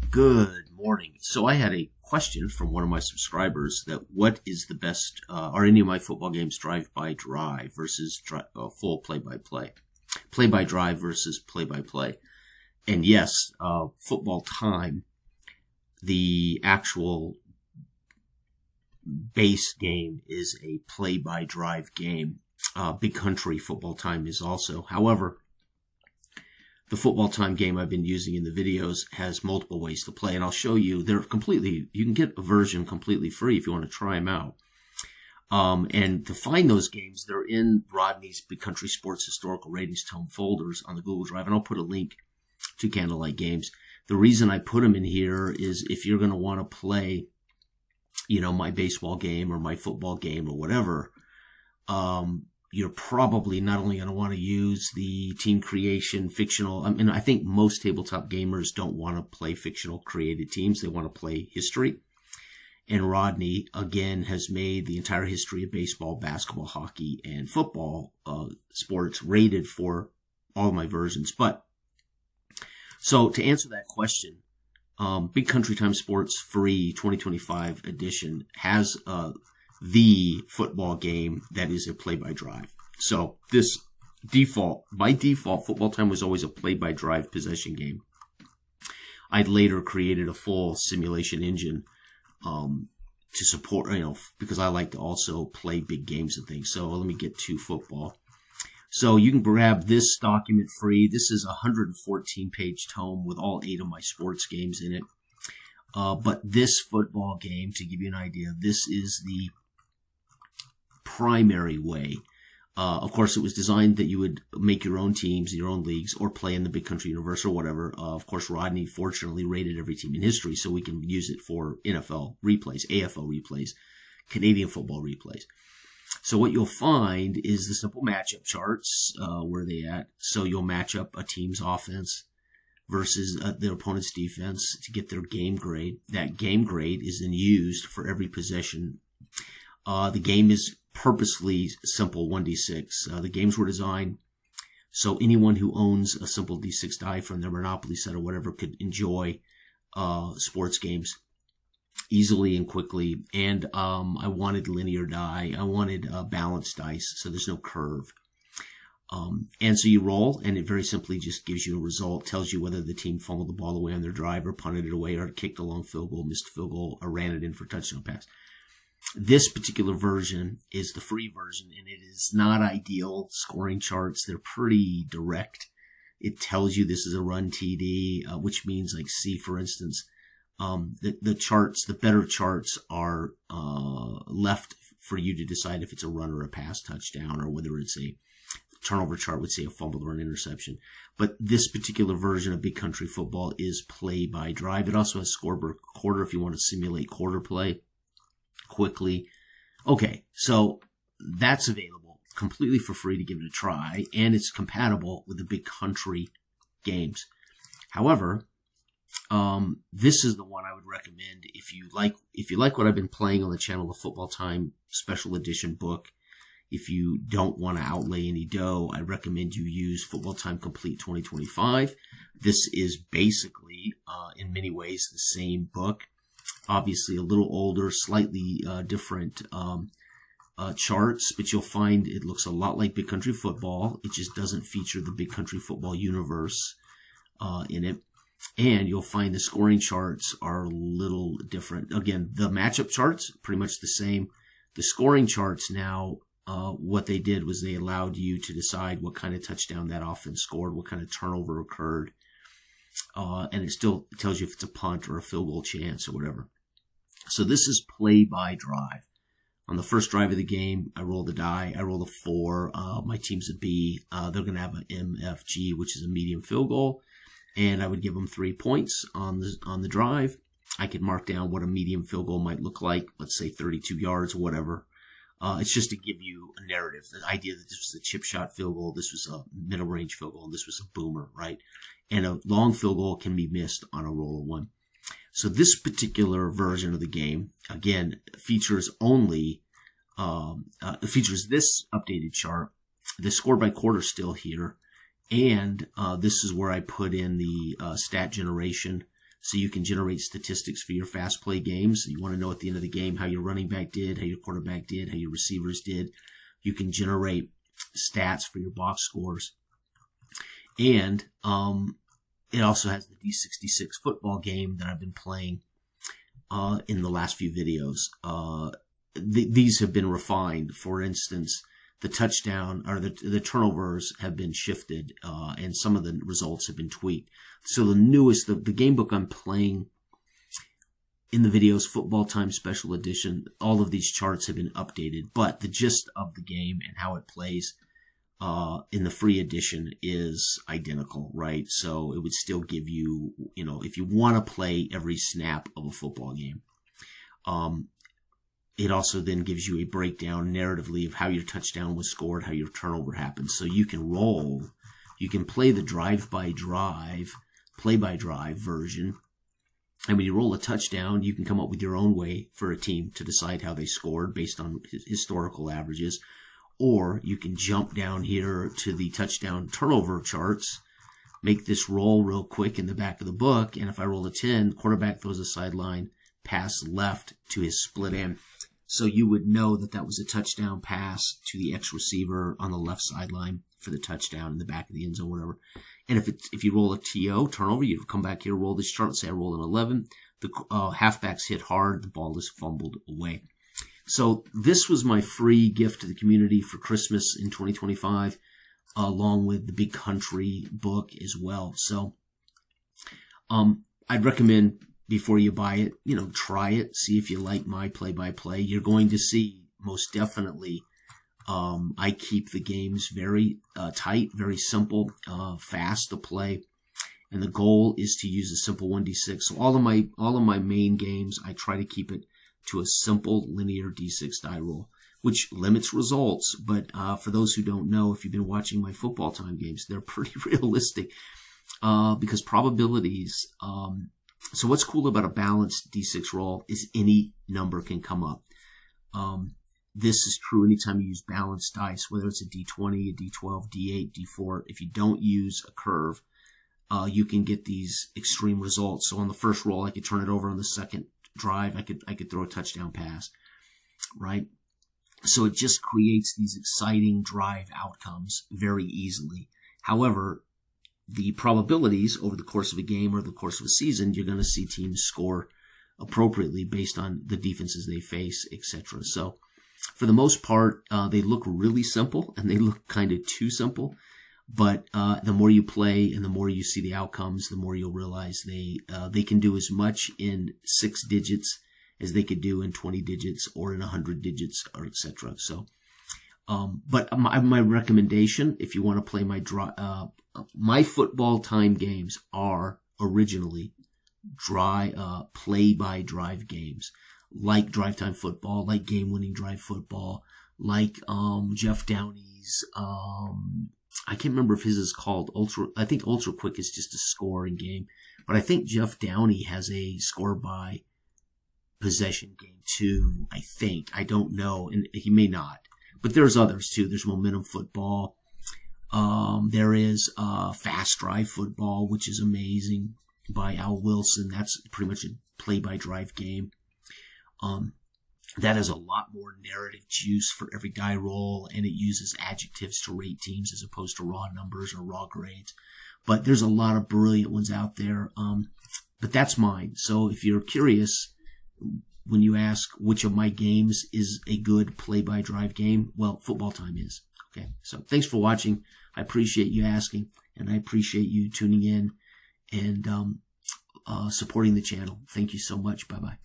Good morning. So I had a question from one of my subscribers that what is the best, are any of my football games drive-by-drive versus full play-by-play? Play-by-drive versus play-by-play. And yes, football time, the actual base game is a play-by-drive game. Big Country football time is also. However, the football time game I've been using in the videos has multiple ways to play, and I'll show you. You can get a version completely free if you want to try them out. And to find those games, they're in Rodney's Big Country Sports Historical Ratings Tome folders on the Google Drive, and I'll put a link to Candlelight Games. The reason I put them in here is if you're going to want to play, my baseball game or my football game or whatever, you're probably not only going to want to use the team creation fictional. I think most tabletop gamers don't want to play fictional created teams. They want to play history. And Rodney, again, has made the entire history of baseball, basketball, hockey, and football sports rated for all my versions. So to answer that question, Big Country Time Sports Free 2025 edition has the football game that is a play-by-drive. So by default, football time was always a play-by-drive possession game. I later created a full simulation engine to support, because I like to also play big games and things. So let me get to football. So you can grab this document free. This is a 114-page tome with all 8 of my sports games in it. But this football game, to give you an idea, this is the primary way. Of course, it was designed that you would make your own teams, your own leagues, or play in the Big Country Universe or whatever. Of course, Rodney fortunately rated every team in history, so we can use it for NFL replays, AFL replays, Canadian football replays. So what you'll find is the simple matchup charts. Where are they at? So you'll match up a team's offense versus their opponent's defense to get their game grade. That game grade is then used for every possession. The game is purposely simple, 1d6. The games were designed so anyone who owns a simple d6 die from their Monopoly set or whatever could enjoy sports games easily and quickly. And I wanted linear die. I wanted balanced dice, so there's no curve. And so you roll, and it very simply just gives you a result, tells you whether the team fumbled the ball away on their drive or punted it away or kicked a long field goal, missed a field goal, or ran it in for touchdown pass. This particular version is the free version, and it is not ideal scoring charts. They're pretty direct. It tells you this is a run TD, which means, like, see, for instance, the charts, the better charts are left for you to decide if it's a run or a pass touchdown, or whether it's a turnover chart would say a fumble or an interception. But this particular version of Big Country Football is play by drive. It also has scoreboard quarter if you want to simulate quarter play quickly. Okay, so that's available completely for free to give it a try, and it's compatible with the Big Country games. However, this is the one I would recommend if you like what I've been playing on the channel, the Football Time Special Edition book. If you don't want to outlay any dough, I recommend you use Football Time Complete 2025. This is basically, in many ways, the same book. Obviously a little older, slightly different charts, but you'll find it looks a lot like Big Country Football. It just doesn't feature the Big Country Football universe in it. And you'll find the scoring charts are a little different. Again, the matchup charts, pretty much the same. The scoring charts now, what they did was they allowed you to decide what kind of touchdown that offense scored, what kind of turnover occurred. And it still tells you if it's a punt or a field goal chance or whatever. So this is play by drive. On the first drive of the game, I roll the die. I roll the 4. My team's a B. They're going to have an MFG, which is a medium field goal. And I would give them 3 points on the drive. I could mark down what a medium field goal might look like. Let's say 32 yards or whatever. It's just to give you a narrative. The idea that this was a chip shot field goal, this was a middle range field goal, and this was a boomer, right? And a long field goal can be missed on a roll of 1. So this particular version of the game, again, features this updated chart. The score by quarter still here. And this is where I put in the stat generation So you can generate statistics for your fast play games. You want to know at the end of the game how your running back did, how your quarterback did, how your receivers did. You can generate stats for your box scores. And it also has the D66 football game that I've been playing in the last few videos. These have been refined. For instance, the touchdown or the turnovers have been shifted, and some of the results have been tweaked. So the newest, the game book I'm playing in the videos, Football Time Special Edition, all of these charts have been updated, but the gist of the game and how it plays in the free edition is identical, right? So it would still give you, if you want to play every snap of a football game. It also then gives you a breakdown narratively of how your touchdown was scored, how your turnover happened. So you can play the drive-by-drive, play-by-drive version. And when you roll a touchdown, you can come up with your own way for a team to decide how they scored based on historical averages. Or you can jump down here to the touchdown turnover charts, make this roll real quick in the back of the book, and if I roll a 10, quarterback throws a sideline pass left to his split end. So you would know that that was a touchdown pass to the ex-receiver on the left sideline for the touchdown in the back of the end zone, whatever. And if you roll a TO, turnover, you come back here, roll this chart, say I roll an 11, the halfbacks hit hard, the ball is fumbled away. So this was my free gift to the community for Christmas in 2025, along with the Big Country book as well. So I'd recommend, before you buy it, try it, see if you like my play-by-play. You're going to see, most definitely, I keep the games very tight, very simple, fast to play. And the goal is to use a simple 1d6. So all of my main games, I try to keep it to a simple linear d6 die roll, which limits results. But for those who don't know, if you've been watching my Football Time games, they're pretty realistic because probabilities. So what's cool about a balanced d6 roll is any number can come up. This is true anytime you use balanced dice, whether it's a d20, a d12, d8, d4. If you don't use a curve, you can get these extreme results. So on the first roll, I could turn it over. On the second drive, I could throw a touchdown pass, right? So it just creates these exciting drive outcomes very easily. However, the probabilities over the course of a game or the course of a season, you're going to see teams score appropriately based on the defenses they face, etc. So for the most part, they look really simple, and they look kind of too simple. But the more you play and the more you see the outcomes, the more you'll realize they can do as much in 6 digits as they could do in 20 digits or in 100 digits, or etc. So, but my recommendation, if you want to play my Football Time games, are originally play-by-drive games, like Drive Time Football, like Game-Winning Drive Football, like Jeff Downey's. I can't remember if his is called Ultra. I think Ultra Quick is just a scoring game, but I think Jeff Downey has a score by possession game too. I don't know, and he may not. But there's others too. There's Momentum Football. There is Fast Drive Football, which is amazing, by Al Wilson. That's pretty much a play-by-drive game. That has a lot more narrative juice for every die roll, and it uses adjectives to rate teams as opposed to raw numbers or raw grades. But there's a lot of brilliant ones out there. But that's mine. So if you're curious, when you ask which of my games is a good play-by-drive game, well, Football Time is. Okay. So thanks for watching. I appreciate you asking, and I appreciate you tuning in and supporting the channel. Thank you so much. Bye-bye.